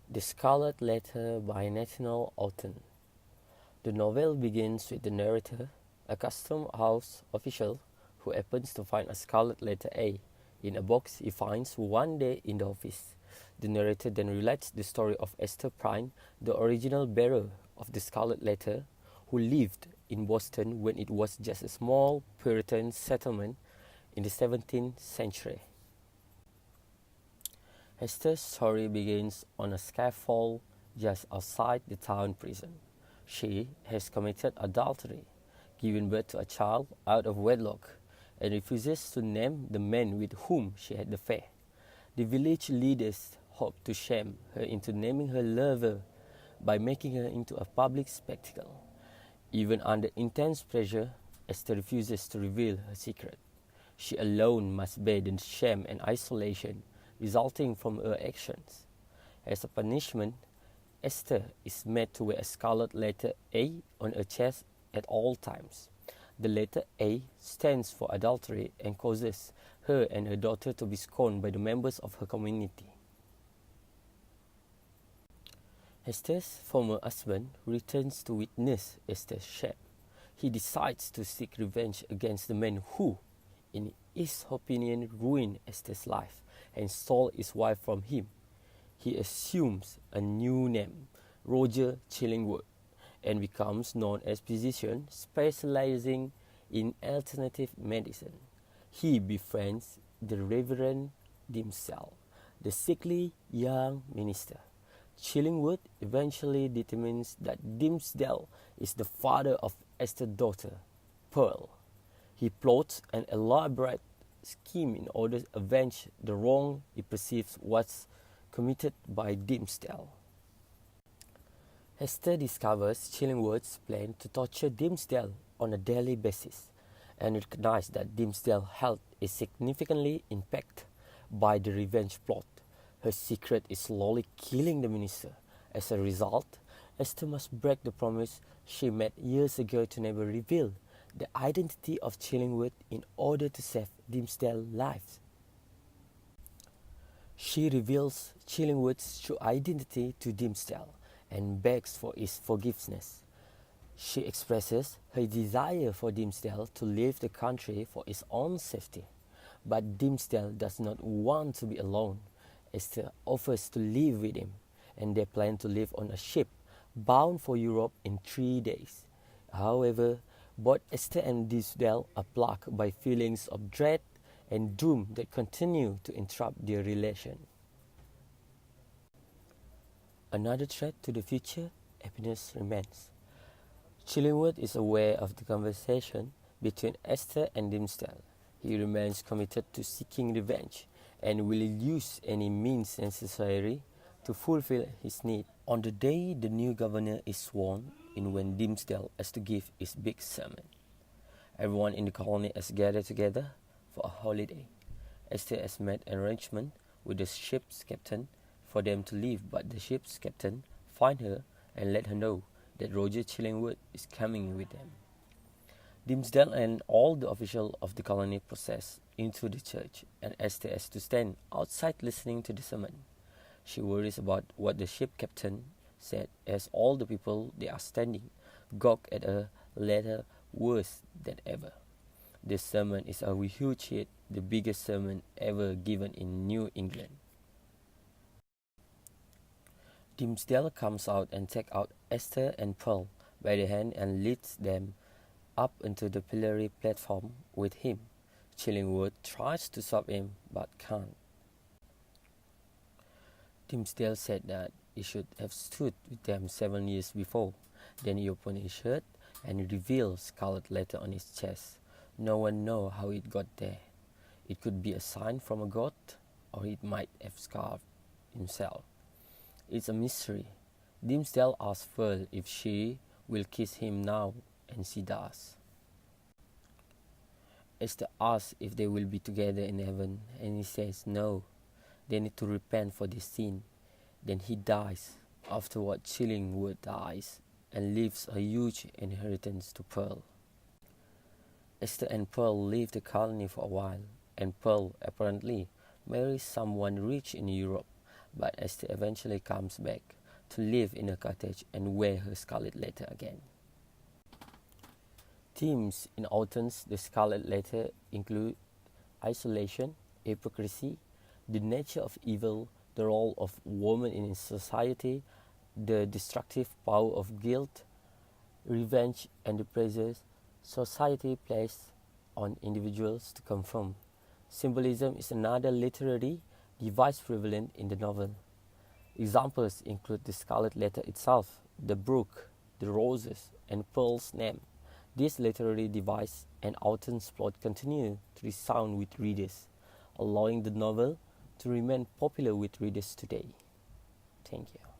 The Scarlet Letter by Nathaniel Houghton. The novel begins with the narrator, a custom house official who happens to find a scarlet letter A in a box he finds one day in the office. The narrator then relates the story of Esther Prynne, the original bearer of the scarlet letter, who lived in Boston when it was just a small Puritan settlement in the 17th century. Esther's story begins on a scaffold just outside the town prison. She has committed adultery, given birth to a child out of wedlock, and refuses to name the man with whom she had the affair. The village leaders hope to shame her into naming her lover by making her into a public spectacle. Even under intense pressure, Esther refuses to reveal her secret. She alone must bear the shame and isolation resulting from her actions. As a punishment, Esther is made to wear a scarlet letter A on her chest at all times. The letter A stands for adultery and causes her and her daughter to be scorned by the members of her community. Esther's former husband returns to witness Esther's shame. He decides to seek revenge against the man who, in his opinion, ruined Esther's life and stole his wife from him. He assumes a new name, Roger Chillingworth, and becomes known as a physician specializing in alternative medicine. He befriends the Reverend Dimsdale, the sickly young minister. Chillingworth eventually determines that Dimsdale is the father of Esther's daughter, Pearl. He plots an elaborate scheme in order to avenge the wrong he perceives was committed by Dimsdale. Esther discovers Chillingworth's plan to torture Dimsdale on a daily basis and recognizes that Dimsdale's health is significantly impacted by the revenge plot. Her secret is slowly killing the minister. As a result, Esther must break the promise she made years ago to never reveal the identity of Chillingworth in order to save Dimsdale's life. She reveals Chillingworth's true identity to Dimsdale and begs for his forgiveness. She expresses her desire for Dimsdale to leave the country for his own safety, but Dimsdale does not want to be alone. Esther offers to live with him, and they plan to live on a ship bound for Europe in 3 days. However, both Esther and Dimsdale are plagued by feelings of dread and doom that continue to interrupt their relation. Another threat to the future happiness remains. Chillingworth is aware of the conversation between Esther and Dimsdale. He remains committed to seeking revenge and will use any means necessary to fulfill his need. On the day the new governor is sworn in, when Dimsdale has to give his big sermon, everyone in the colony has gathered together for a holiday. Esther has made an arrangement with the ship's captain for them to leave, but the ship's captain finds her and let her know that Roger Chillingworth is coming with them. Dimsdale and all the officials of the colony process into the church, and Esther has to stand outside listening to the sermon. She worries about what the ship captain said, as all the people they are standing gawk at her letter worse than ever. This sermon is a huge hit, the biggest sermon ever given in New England. Dimsdale comes out and takes out Esther and Pearl by the hand and leads them up onto the pillory platform with him. Chillingworth tries to stop him but can't. Dimsdale said that he should have stood with them 7 years before. Then he opened his shirt and revealed scarlet letter on his chest. No one knows how it got there. It could be a sign from a god, or it might have scarred himself. It's a mystery. Dimsdale asks Pearl if she will kiss him now, and she does. Esther asks if they will be together in heaven, and he says no. They need to repent for this sin. Then he dies. Afterward, Chillingworth dies and leaves a huge inheritance to Pearl. Esther and Pearl leave the colony for a while, and Pearl apparently marries someone rich in Europe. but Esther eventually comes back to live in a cottage and wear her scarlet letter again. Themes in Autumn's The Scarlet Letter include isolation, hypocrisy, the nature of evil, the role of women in society, the destructive power of guilt, revenge, and the pressures society places on individuals to conform. Symbolism is another literary device prevalent in the novel. Examples include the scarlet letter itself, the brook, the roses, and Pearl's name. This literary device and Autumn's plot continue to resound with readers, allowing the novel to remain popular with readers today. Thank you.